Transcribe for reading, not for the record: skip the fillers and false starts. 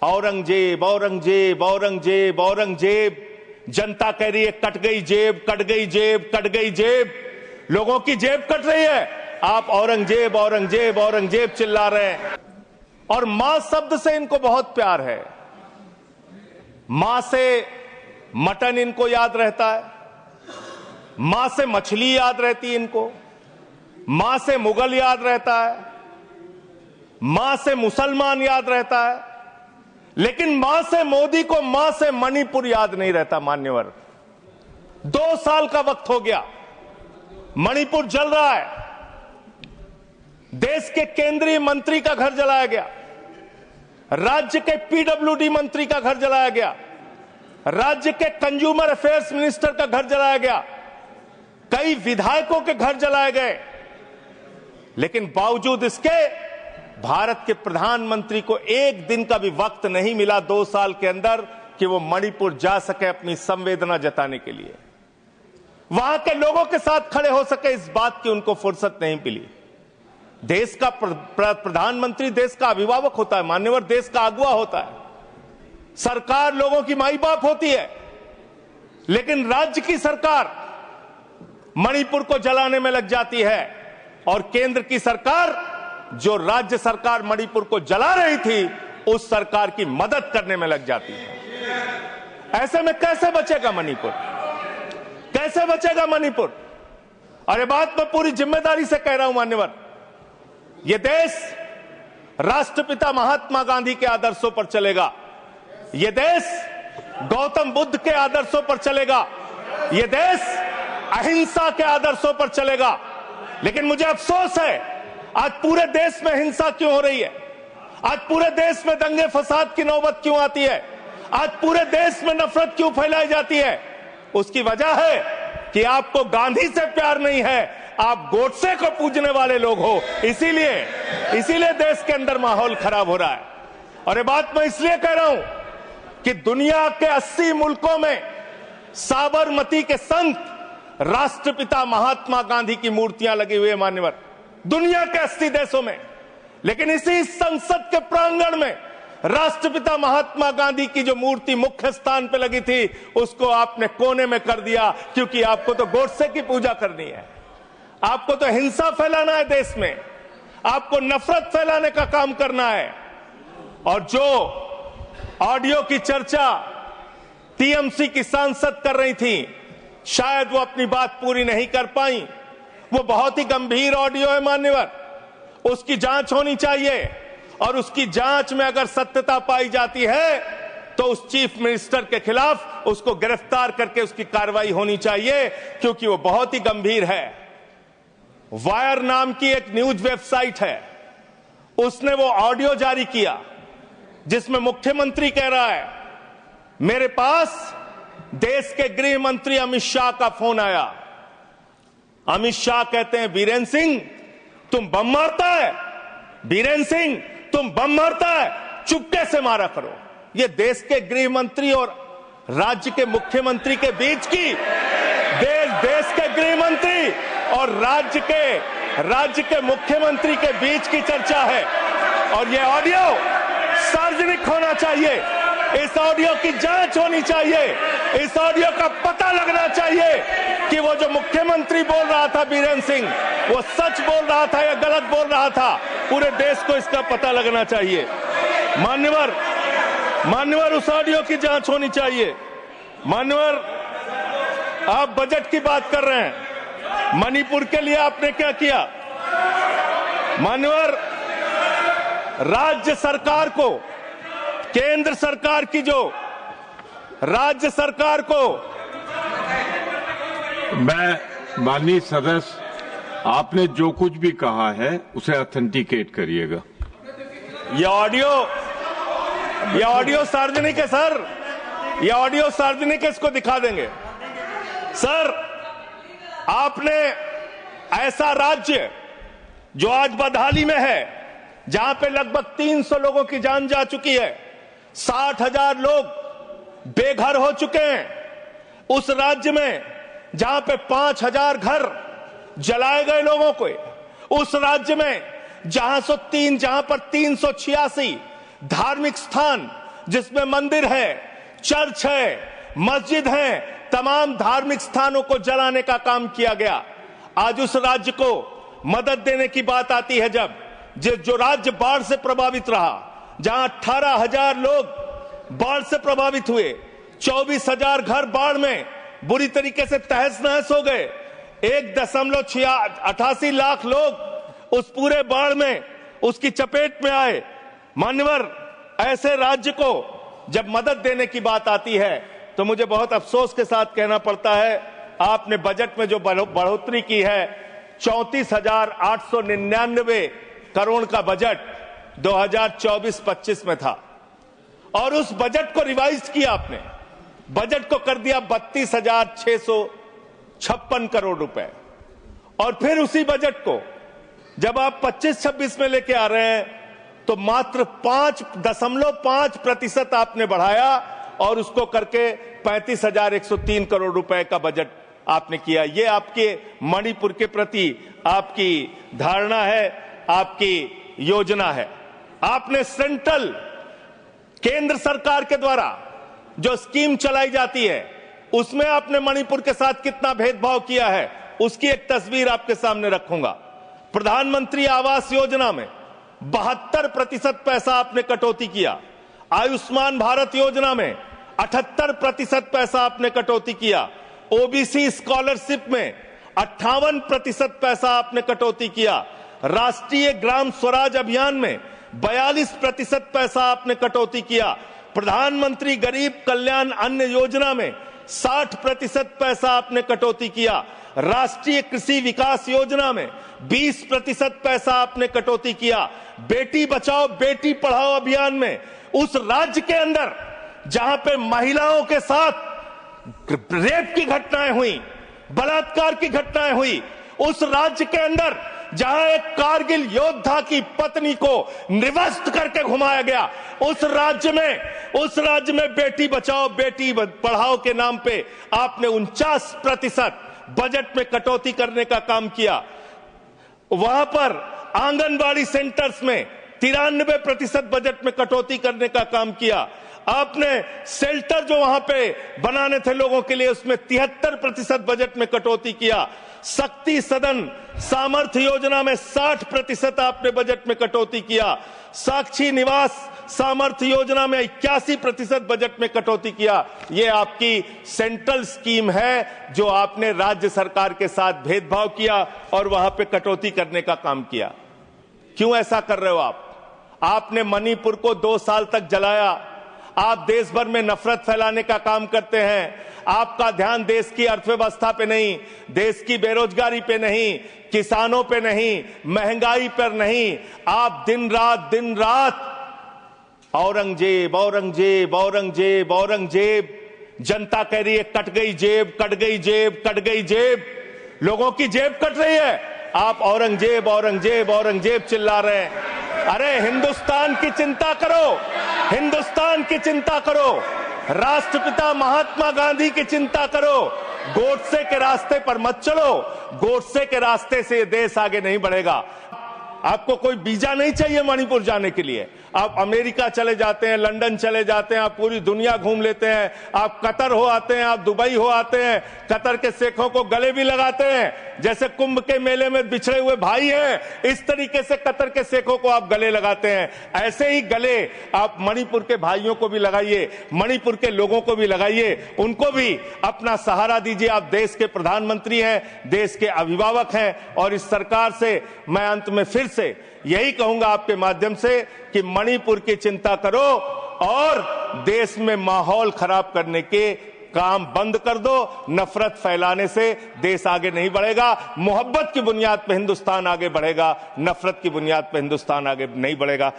औरंगजेब औरंगजेब औरंगजेब औरंगजेब, जनता कह रही है कट गई जेब, कट गई जेब, कट गई जेब, लोगों की जेब कट रही है, आप औरंगजेब औरंगजेब औरंगजेब चिल्ला रहे हैं। और मां शब्द से इनको बहुत प्यार है, मां से मटन इनको याद रहता है, मां से मछली याद रहती है इनको, मां से मुगल याद रहता है, मां से मुसलमान याद रहता है, लेकिन मां से मोदी को, मां से मणिपुर याद नहीं रहता। मान्यवर, 2 साल का वक्त हो गया, मणिपुर जल रहा है, देश के केंद्रीय मंत्री का घर जलाया गया, राज्य के पीडब्ल्यूडी मंत्री का घर जलाया गया, राज्य के कंज्यूमर अफेयर्स मिनिस्टर का घर जलाया गया, कई विधायकों के घर जलाए गए, लेकिन बावजूद इसके भारत के प्रधानमंत्री को एक दिन का भी वक्त नहीं मिला 2 साल के अंदर कि वो मणिपुर जा सके अपनी संवेदना जताने के लिए, वहां के लोगों के साथ खड़े हो सके, इस बात की उनको फुर्सत नहीं मिली। देश का प्रधानमंत्री देश का अभिभावक होता है मान्यवर, देश का अगुवा होता है, सरकार लोगों की माई बाप होती है, लेकिन राज्य की सरकार मणिपुर को जलाने में लग जाती है और केंद्र की सरकार, जो राज्य सरकार मणिपुर को जला रही थी, उस सरकार की मदद करने में लग जाती है। ऐसे में कैसे बचेगा मणिपुर, कैसे बचेगा मणिपुर? अरे बात मैं पूरी जिम्मेदारी से कह रहा हूं मान्यवर, यह देश राष्ट्रपिता महात्मा गांधी के आदर्शों पर चलेगा, यह देश गौतम बुद्ध के आदर्शों पर चलेगा, यह देश अहिंसा के आदर्शों पर चलेगा। लेकिन मुझे अफसोस है, आज पूरे देश में हिंसा क्यों हो रही है, आज पूरे देश में दंगे फसाद की नौबत क्यों आती है, आज पूरे देश में नफरत क्यों फैलाई जाती है? उसकी वजह है कि आपको गांधी से प्यार नहीं है, आप गोडसे को पूजने वाले लोग हो, इसीलिए देश के अंदर माहौल खराब हो रहा है। और ये बात मैं इसलिए कह रहा हूं कि दुनिया के 80 मुल्कों में साबरमती के संत राष्ट्रपिता महात्मा गांधी की मूर्तियां लगी हुई है मान्यवर, दुनिया के 80 देशों में, लेकिन इसी संसद के प्रांगण में राष्ट्रपिता महात्मा गांधी की जो मूर्ति मुख्य स्थान पर लगी थी, उसको आपने कोने में कर दिया, क्योंकि आपको तो गोडसे की पूजा करनी है, आपको तो हिंसा फैलाना है देश में, आपको नफरत फैलाने का काम करना है। और जो ऑडियो की चर्चा टीएमसी की सांसद कर रही थी, शायद वो अपनी बात पूरी नहीं कर पाई, वो बहुत ही गंभीर ऑडियो है मान्यवर, उसकी जांच होनी चाहिए, और उसकी जांच में अगर सत्यता पाई जाती है तो उस चीफ मिनिस्टर के खिलाफ उसको गिरफ्तार करके उसकी कार्रवाई होनी चाहिए, क्योंकि वो बहुत ही गंभीर है। वायर नाम की एक न्यूज वेबसाइट है, उसने वो ऑडियो जारी किया जिसमें मुख्यमंत्री कह रहा है, मेरे पास देश के गृह मंत्री अमित शाह का फोन आया, अमित शाह कहते हैं बीरेन सिंह तुम बम मारता है, बीरेन सिंह तुम बम मारता है, चुपके से मारा करो। ये देश के गृह मंत्री और राज्य के मुख्यमंत्री के बीच की, देश के गृह मंत्री और राज्य के मुख्यमंत्री के बीच की चर्चा है, और ये ऑडियो सार्वजनिक होना चाहिए, इस ऑडियो की जांच होनी चाहिए, इस ऑडियो का पता लगना चाहिए कि वो जो मुख्यमंत्री बोल रहा था बीरेन सिंह, वो सच बोल रहा था या गलत बोल रहा था। पूरे देश को इसका पता लगना चाहिए मान्यवर, उस ऑडियो की जांच होनी चाहिए। मान्यवर, आप बजट की बात कर रहे हैं, मणिपुर के लिए आपने क्या किया? मान्यवर, राज्य सरकार को, केंद्र सरकार की जो राज्य सरकार को, मैं माननीय सदस्य, आपने जो कुछ भी कहा है उसे ऑथेंटिकेट करिएगा। ये ऑडियो सार्वजनिक है सर, ये ऑडियो सार्वजनिक है, इसको दिखा देंगे सर। आपने ऐसा राज्य जो आज बदहाली में है, जहां पे लगभग 300 लोगों की जान जा चुकी है, 60,000 लोग बेघर हो चुके हैं, उस राज्य में जहां पे 5,000 घर जलाए गए लोगों को, उस राज्य में जहां पर 386 धार्मिक स्थान जिसमें मंदिर है, चर्च है, मस्जिद है, तमाम धार्मिक स्थानों को जलाने का काम किया गया। आज उस राज्य को मदद देने की बात आती है जब जो राज्य बाढ़ से प्रभावित रहा, जहां 18,000 लोग बाढ़ से प्रभावित हुए, 24,000 घर बाढ़ में बुरी तरीके से तहस नहस हो गए, 1.88 लाख लोग उस पूरे बाढ़ में उसकी चपेट में आए। मान्यवर, ऐसे राज्य को जब मदद देने की बात आती है तो मुझे बहुत अफसोस के साथ कहना पड़ता है, आपने बजट में जो बढ़ोतरी की है, 34,899 करोड़ का बजट 2024-25 में था, और उस बजट को रिवाइज किया आपने, बजट को कर दिया 32,656 करोड़ रुपए। और फिर उसी बजट को जब आप 25-26 में लेके आ रहे हैं तो मात्र 5.5% आपने बढ़ाया और उसको करके 35,103 करोड़ रुपए का बजट आपने किया। ये आपके मणिपुर के प्रति आपकी धारणा है, आपकी योजना है। आपने सेंट्रल केंद्र सरकार के द्वारा जो स्कीम चलाई जाती है उसमें आपने मणिपुर के साथ कितना भेदभाव किया है, उसकी एक तस्वीर आपके सामने रखूंगा। प्रधानमंत्री आवास योजना में 72% पैसा आपने कटौती किया, आयुष्मान भारत योजना में 78% पैसा आपने कटौती किया, ओबीसी स्कॉलरशिप में 58% पैसा आपने कटौती किया, राष्ट्रीय ग्राम स्वराज अभियान में 42% पैसा आपने कटौती किया, प्रधानमंत्री गरीब कल्याण अन्न योजना में 60% पैसा आपने कटौती किया, राष्ट्रीय कृषि विकास योजना में 20% पैसा आपने कटौती किया, बेटी बचाओ बेटी पढ़ाओ अभियान में उस राज्य के अंदर जहां पे महिलाओं के साथ रेप की घटनाएं हुई, बलात्कार की घटनाएं हुई, उस राज्य के अंदर जहां एक कारगिल योद्धा की पत्नी को निवस्त करके घुमाया गया, उस राज्य में बेटी बचाओ बेटी पढ़ाओ के नाम पे आपने 49% बजट में कटौती करने का काम किया। वहां पर आंगनबाड़ी सेंटर्स में 93% बजट में कटौती करने का काम किया। आपने शेल्टर जो वहां पे बनाने थे लोगों के लिए, उसमें 73% बजट में कटौती किया। शक्ति सदन सामर्थ्य योजना में 60% आपने बजट में कटौती किया। साक्षी निवास सामर्थ्य योजना में 81% बजट में कटौती किया। ये आपकी सेंट्रल स्कीम है जो आपने राज्य सरकार के साथ भेदभाव किया और वहां पे कटौती करने का काम किया। क्यों ऐसा कर रहे हो आप? आपने मणिपुर को 2 साल तक जलाया। आप देश भर में नफरत फैलाने का काम करते हैं। आपका ध्यान देश की अर्थव्यवस्था पे नहीं, देश की बेरोजगारी पे नहीं, किसानों पे नहीं, महंगाई पर नहीं। आप दिन रात औरंगजेब औरंगजेब औरंगजेब औरंगजेब, जनता कह रही है कट गई जेब कट गई जेब कट गई जेब, लोगों की जेब कट रही है, आप औरंगजेब औरंगजेब औरंगजेब चिल्ला रहे हैं। अरे हिंदुस्तान की चिंता करो, हिंदुस्तान की चिंता करो, राष्ट्रपिता महात्मा गांधी की चिंता करो। गोडसे के रास्ते पर मत चलो, गोडसे के रास्ते से ये देश आगे नहीं बढ़ेगा। आपको कोई वीजा नहीं चाहिए मणिपुर जाने के लिए। आप अमेरिका चले जाते हैं, लंदन चले जाते हैं, आप पूरी दुनिया घूम लेते हैं, आप कतर हो आते हैं, आप दुबई हो आते हैं, कतर के शेखों को गले भी लगाते हैं। जैसे कुंभ के मेले में बिछड़े हुए भाई हैं, इस तरीके से कतर के शेखों को आप गले लगाते हैं। ऐसे ही गले आप मणिपुर के भाइयों को भी लगाइए, मणिपुर के लोगों को भी लगाइए, उनको भी अपना सहारा दीजिए। आप देश के प्रधानमंत्री हैं, देश के अभिभावक हैं, और इस सरकार से मैं अंत में फिर से यही कहूंगा आपके माध्यम से कि मणिपुर की चिंता करो और देश में माहौल खराब करने के काम बंद कर दो। नफरत फैलाने से देश आगे नहीं बढ़ेगा। मोहब्बत की बुनियाद पर हिंदुस्तान आगे बढ़ेगा, नफरत की बुनियाद पर हिंदुस्तान आगे नहीं बढ़ेगा।